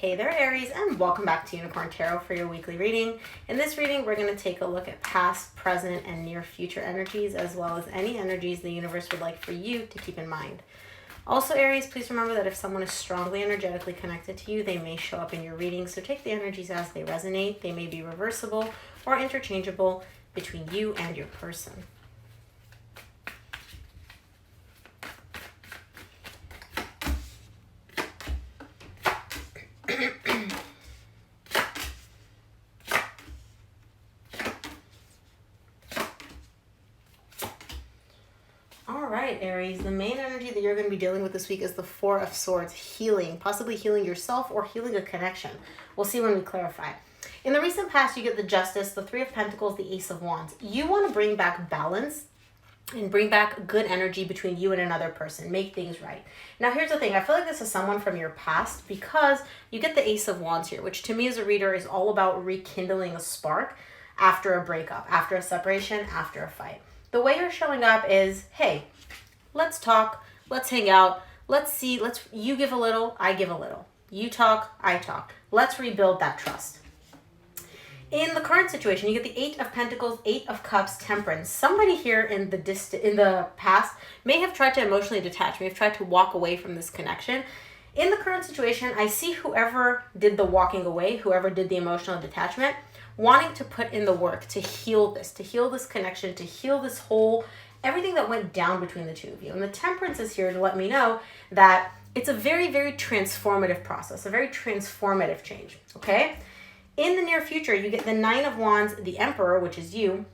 Hey there, Aries, and welcome back to Unicorn Tarot for your weekly reading. In this reading, we're going to take a look at past, present, and near future energies, as well as any energies the universe would like for you to keep in mind. Also, Aries, please remember that if someone is strongly energetically connected to you, they may show up in your reading, so take the energies as they resonate. They may be reversible or interchangeable between you and your person. Aries, the main energy that you're going to be dealing with this week is the Four of Swords, healing, possibly healing yourself or healing a connection. We'll see when we clarify. In the recent past, you get the Justice, the Three of Pentacles, the Ace of Wands. You want to bring back balance and bring back good energy between you and another person. Make things right. Now, here's the thing. I feel like this is someone from your past because you get the Ace of Wands here, which to me as a reader is all about rekindling a spark after a breakup, after a separation, after a fight. The way you're showing up is, hey, let's talk, let's hang out, let's see, you give a little, I give a little. You talk, I talk. Let's rebuild that trust. In the current situation, you get the Eight of Pentacles, Eight of Cups, Temperance. Somebody here in the past may have tried to emotionally detach, may have tried to walk away from this connection. In the current situation, I see whoever did the walking away, whoever did the emotional detachment, wanting to put in the work to heal this connection, to heal this whole everything that went down between the two of you. And the Temperance is here to let me know that it's a very, very transformative process, a very transformative change, okay? In the near future, you get the Nine of Wands, the Emperor, which is you,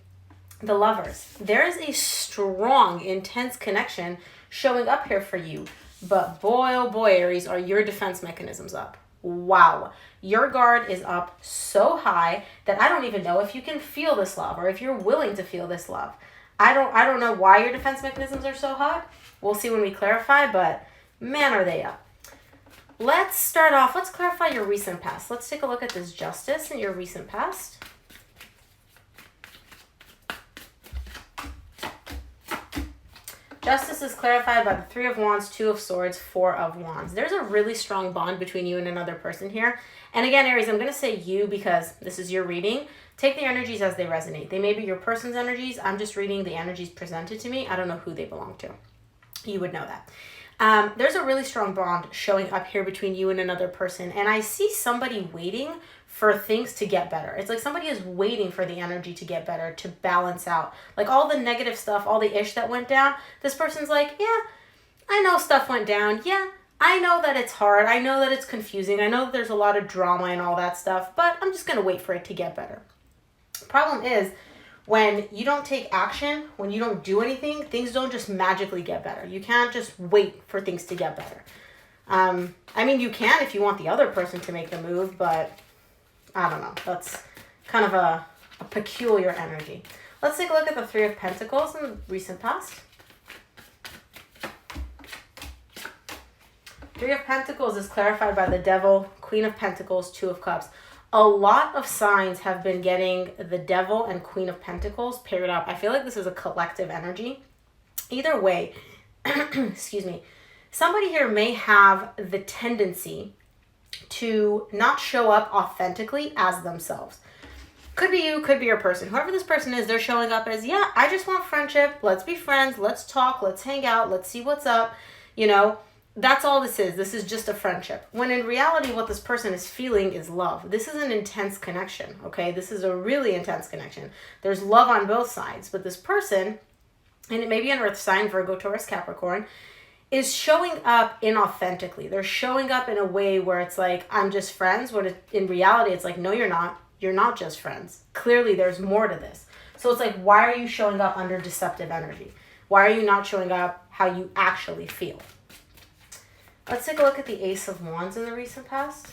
the Lovers. There is a strong, intense connection showing up here for you. But boy, oh boy, Aries, are your defense mechanisms up. Wow. Your guard is up so high that I don't even know if you can feel this love or if you're willing to feel this love. I don't know why your defense mechanisms are so hot. We'll see when we clarify, but man, are they up. Let's start off. Let's clarify your recent past. Let's take a look at this Justice in your recent past. Justice is clarified by the Three of Wands, Two of Swords, Four of Wands. There's a really strong bond between you and another person here. And again, Aries, I'm going to say you because this is your reading. Take the energies as they resonate. They may be your person's energies. I'm just reading the energies presented to me. I don't know who they belong to. You would know that. There's a really strong bond showing up here between you and another person. And I see somebody waiting for things to get better. It's like somebody is waiting for the energy to get better, to balance out. Like all the negative stuff, all the ish that went down, this person's like, yeah, I know stuff went down. Yeah, I know that it's hard. I know that it's confusing. I know that there's a lot of drama and all that stuff, but I'm just going to wait for it to get better. Problem is, when you don't take action, when you don't do anything, things don't just magically get better. You can't just wait for things to get better. I mean, you can if you want the other person to make the move, but I don't know. That's kind of a peculiar energy. Let's take a look at the Three of Pentacles in the recent past. Three of Pentacles is clarified by the Devil, Queen of Pentacles, Two of Cups. A lot of signs have been getting the Devil and Queen of Pentacles paired up. I feel like this is a collective energy. Either way, excuse me, somebody here may have the tendency to not show up authentically as themselves. Could be you, could be your person. Whoever this person is, they're showing up as, yeah, I just want friendship. Let's be friends. Let's talk. Let's hang out. Let's see what's up. You know, that's all this is. This is just a friendship. When in reality, what this person is feeling is love. This is an intense connection, okay? This is a really intense connection. There's love on both sides. But this person, and it may be an earth sign, Virgo, Taurus, Capricorn, is showing up inauthentically. They're showing up in a way where it's like, I'm just friends. When in reality, it's like, no, you're not. You're not just friends. Clearly, there's more to this. So it's like, why are you showing up under deceptive energy? Why are you not showing up how you actually feel? Let's take a look at the Ace of Wands in the recent past.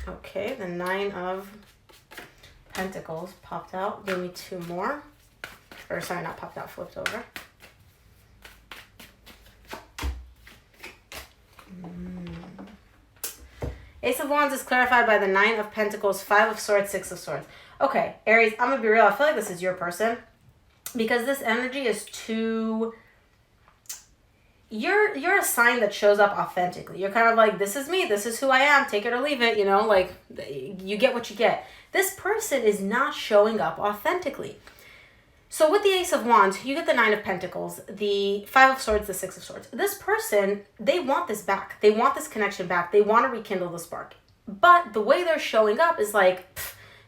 Okay, the Nine of Pentacles popped out. Give me two more. Or sorry, not popped out, flipped over. Ace of Wands is clarified by the Nine of Pentacles, Five of Swords, Six of Swords. Okay, Aries, I'm going to be real. I feel like this is your person because this energy is too you're a sign that shows up authentically. You're kind of like, this is me, this is who I am, take it or leave it, you know, like you get what you get. This person is not showing up authentically. So with the Ace of Wands, you get the Nine of Pentacles, the Five of Swords, the Six of Swords. This person, they want this back. They want this connection back. They want to rekindle the spark. But the way they're showing up is like,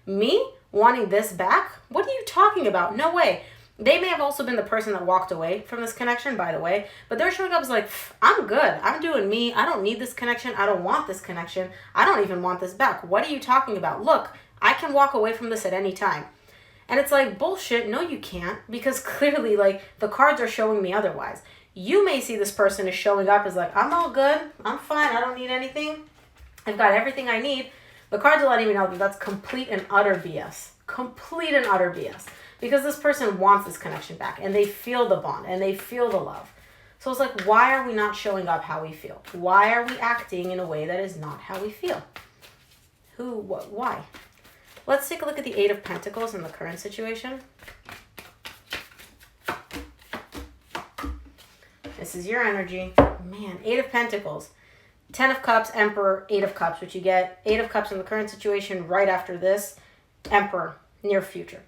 me wanting this back? What are you talking about? No way. They may have also been the person that walked away from this connection, by the way, but they're showing up as like, I'm good. I'm doing me. I don't need this connection. I don't want this connection. I don't even want this back. What are you talking about? Look, I can walk away from this at any time. And it's like, bullshit, no you can't, because clearly like the cards are showing me otherwise. You may see this person as showing up as like, I'm all good, I'm fine, I don't need anything, I've got everything I need. The cards are letting me know that that's complete and utter BS. Complete and utter BS. Because this person wants this connection back and they feel the bond and they feel the love. So it's like, why are we not showing up how we feel? Why are we acting in a way that is not how we feel? Who, what, why? Let's take a look at the Eight of Pentacles in the current situation. This is your energy. Man, Eight of Pentacles. 10 of Cups, Emperor, 8 of Cups, which you get 8 of Cups in the current situation right after this. Emperor, near future.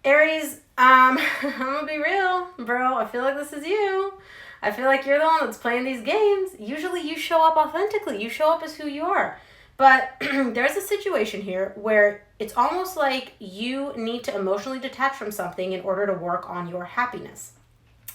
Aries, I'm gonna be real, bro. I feel like this is you. I feel like you're the one that's playing these games. Usually you show up authentically. You show up as who you are. But there's a situation here where it's almost like you need to emotionally detach from something in order to work on your happiness.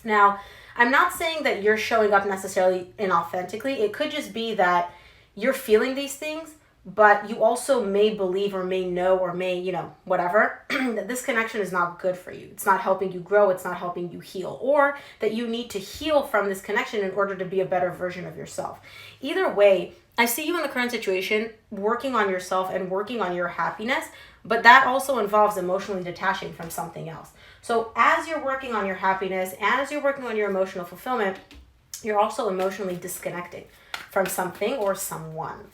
Now, I'm not saying that you're showing up necessarily inauthentically. It could just be that you're feeling these things, but you also may believe or may know or may, you know, whatever, that this connection is not good for you. It's not helping you grow. It's not helping you heal. Or that you need to heal from this connection in order to be a better version of yourself. Either way, I see you in the current situation working on yourself and working on your happiness, but that also involves emotionally detaching from something else. So as you're working on your happiness and as you're working on your emotional fulfillment, you're also emotionally disconnecting from something or someone.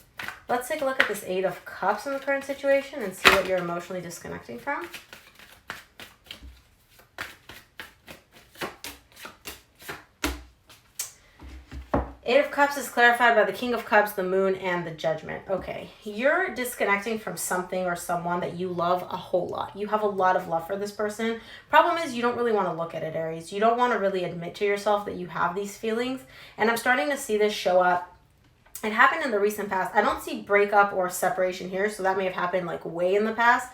Let's take a look at this Eight of Cups in the current situation and see what you're emotionally disconnecting from. Eight of Cups is clarified by the King of Cups, the Moon, and the Judgment. Okay, you're disconnecting from something or someone that you love a whole lot. You have a lot of love for this person. Problem is, you don't really want to look at it, Aries. You don't want to really admit to yourself that you have these feelings. And I'm starting to see this show up. It happened in the recent past. I don't see breakup or separation here, so that may have happened like way in the past.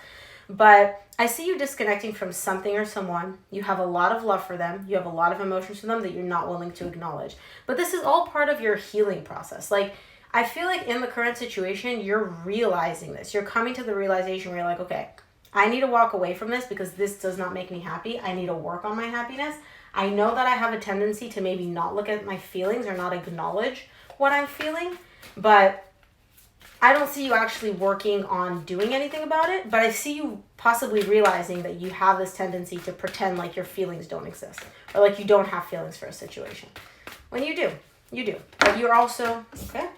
But I see you disconnecting from something or someone. You have a lot of love for them. You have a lot of emotions for them that you're not willing to acknowledge. But this is all part of your healing process. Like, I feel like in the current situation, you're realizing this. You're coming to the realization where you're like, okay, I need to walk away from this because this does not make me happy. I need to work on my happiness. I know that I have a tendency to maybe not look at my feelings or not acknowledge what I'm feeling, but I don't see you actually working on doing anything about it, but I see you possibly realizing that you have this tendency to pretend like your feelings don't exist or like you don't have feelings for a situation. When you do, you do. But you're also, okay?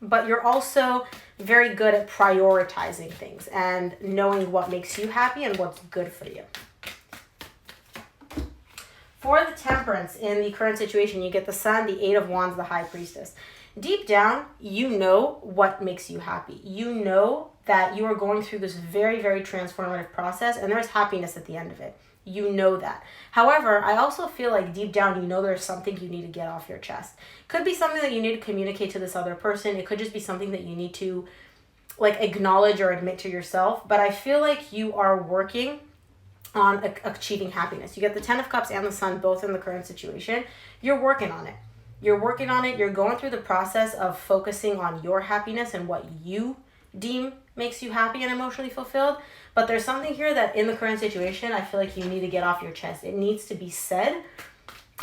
But you're also very good at prioritizing things and knowing what makes you happy and what's good for you. For the Temperance in the current situation, you get the Sun, the Eight of Wands, the High Priestess. Deep down, you know what makes you happy. You know that you are going through this very, very transformative process and there's happiness at the end of it. You know that. However, I also feel like deep down, you know there's something you need to get off your chest. Could be something that you need to communicate to this other person. It could just be something that you need to like acknowledge or admit to yourself. But I feel like you are working on achieving happiness. You get the Ten of Cups and the Sun both in the current situation. You're working on it. You're working on it. You're going through the process of focusing on your happiness and what you deem makes you happy and emotionally fulfilled. But there's something here that in the current situation, I feel like you need to get off your chest. It needs to be said.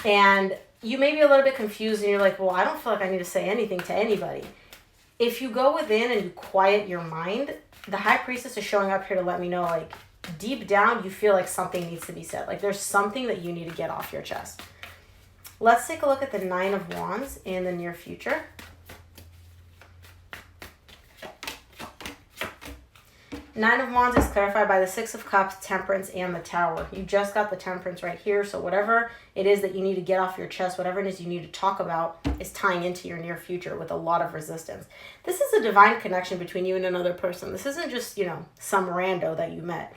And you may be a little bit confused and you're like, well, I don't feel like I need to say anything to anybody. If you go within and you quiet your mind, the High Priestess is showing up here to let me know, like, deep down, you feel like something needs to be said. Like there's something that you need to get off your chest. Let's take a look at the Nine of Wands in the near future. Nine of Wands is clarified by the Six of Cups, Temperance, and the Tower. You just got the Temperance right here. So whatever it is that you need to get off your chest, whatever it is you need to talk about is tying into your near future with a lot of resistance. This is a divine connection between you and another person. This isn't just, some rando that you met.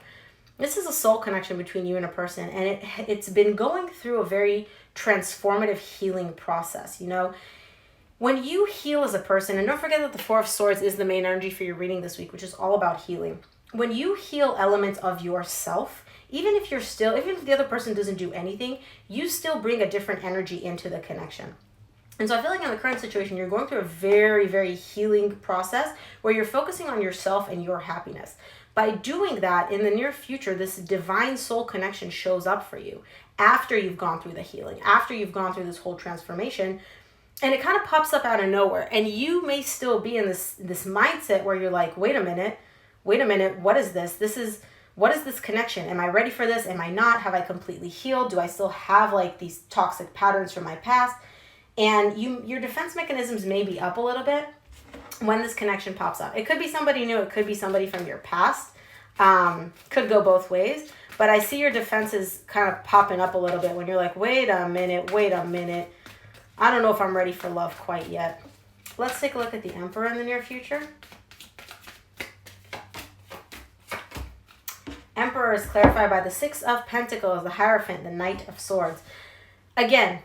This is a soul connection between you and a person. And it's been going through a very transformative healing process, When you heal as a person, and don't forget that the Four of Swords is the main energy for your reading this week, which is all about healing. When you heal elements of yourself, even if the other person doesn't do anything, you still bring a different energy into the connection. And so I feel like in the current situation, you're going through a very, very healing process where you're focusing on yourself and your happiness. By doing that, in the near future, this divine soul connection shows up for you after you've gone through the healing, after you've gone through this whole transformation. And it kind of pops up out of nowhere. And you may still be in this mindset where you're like, wait a minute, what is this? What is this connection? Am I ready for this? Am I not? Have I completely healed? Do I still have like these toxic patterns from my past? And your defense mechanisms may be up a little bit when this connection pops up. It could be somebody new. It could be somebody from your past. Could go both ways. But I see your defenses kind of popping up a little bit when you're like, wait a minute. I don't know if I'm ready for love quite yet. Let's take a look at the Emperor in the near future. Emperor is clarified by the Six of Pentacles, the Hierophant, the Knight of Swords. Again,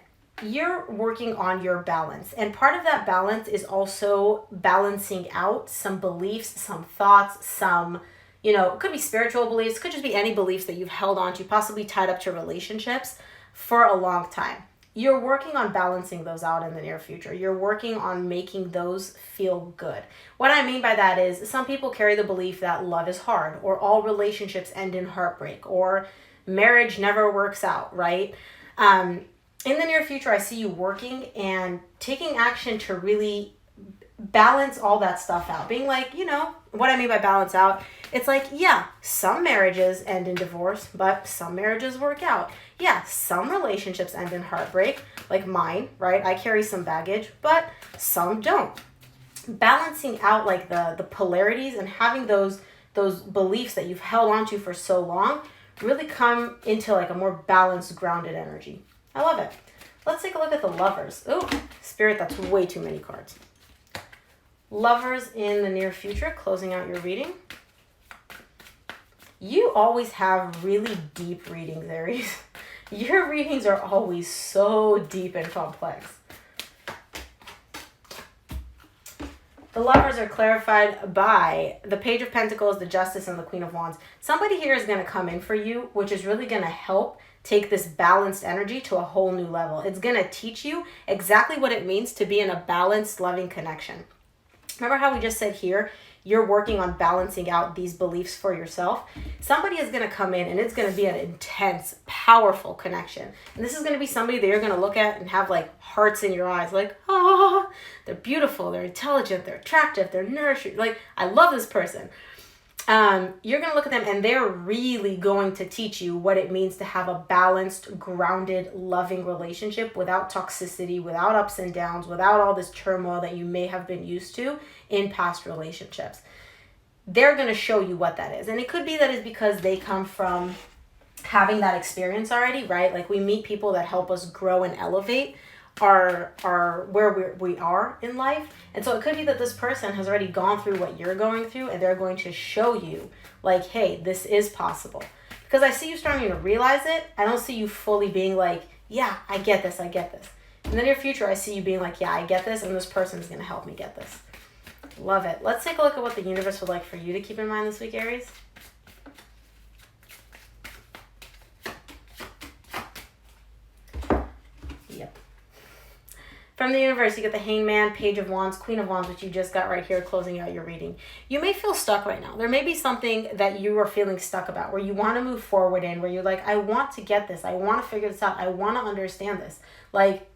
you're working on your balance. And part of that balance is also balancing out some beliefs, some thoughts, some, it could be spiritual beliefs, it could just be any beliefs that you've held on to, possibly tied up to relationships for a long time. You're working on balancing those out in the near future. You're working on making those feel good. What I mean by that is some people carry the belief that love is hard, or all relationships end in heartbreak, or marriage never works out, right? In the near future, I see you working and taking action to really balance all that stuff out. Being like, what I mean by balance out, it's like, yeah, some marriages end in divorce, but some marriages work out. Yeah, some relationships end in heartbreak, like mine, right? I carry some baggage, but some don't. Balancing out like the polarities and having those beliefs that you've held on to for so long really come into like a more balanced, grounded energy. I love it. Let's take a look at the Lovers. Oh, Spirit, that's way too many cards. Lovers in the near future, closing out your reading. You always have really deep readings, Aries. Your readings are always so deep and complex. The Lovers are clarified by the Page of Pentacles, the Justice, and the Queen of Wands. Somebody here is going to come in for you, which is really going to help take this balanced energy to a whole new level. It's going to teach you exactly what it means to be in a balanced, loving connection. Remember how we just said here, you're working on balancing out these beliefs for yourself? Somebody is going to come in and it's going to be an intense, powerful connection. And this is going to be somebody that you're going to look at and have like hearts in your eyes. Like, they're beautiful, they're intelligent, they're attractive, they're nourishing. Like, I love this person. You're going to look at them and they're really going to teach you what it means to have a balanced, grounded, loving relationship without toxicity, without ups and downs, without all this turmoil that you may have been used to in past relationships. They're going to show you what that is. And it could be that it's because they come from having that experience already, right? Like we meet people that help us grow and elevate are where we are in life. And so it could be that this person has already gone through what you're going through and they're going to show you like, hey, this is possible. Because I see you starting to realize it. I don't see you fully being like, yeah, I get this. In the near future, I see you being like, yeah, I get this, and this person is going to help me get this. Love it. Let's take a look at what the universe would like for you to keep in mind this week, Aries. From the universe, you get the Hangman, Page of Wands, Queen of Wands, which you just got right here, closing out your reading. You may feel stuck right now. There may be something that you are feeling stuck about, where you want to move forward in, where you're like, I want to get this. I want to figure this out. I want to understand this. Like,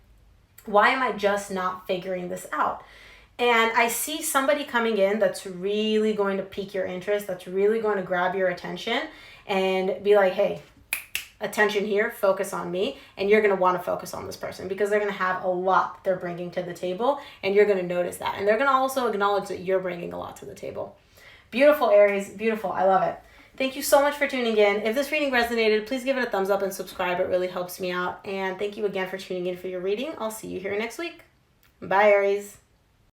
why am I just not figuring this out? And I see somebody coming in that's really going to pique your interest, that's really going to grab your attention and be like, hey, attention here, focus on me, and you're going to want to focus on this person because they're going to have a lot they're bringing to the table, and you're going to notice that. And they're going to also acknowledge that you're bringing a lot to the table. Beautiful, Aries. Beautiful. I love it. Thank you so much for tuning in. If this reading resonated, please give it a thumbs up and subscribe. It really helps me out. And thank you again for tuning in for your reading. I'll see you here next week. Bye, Aries.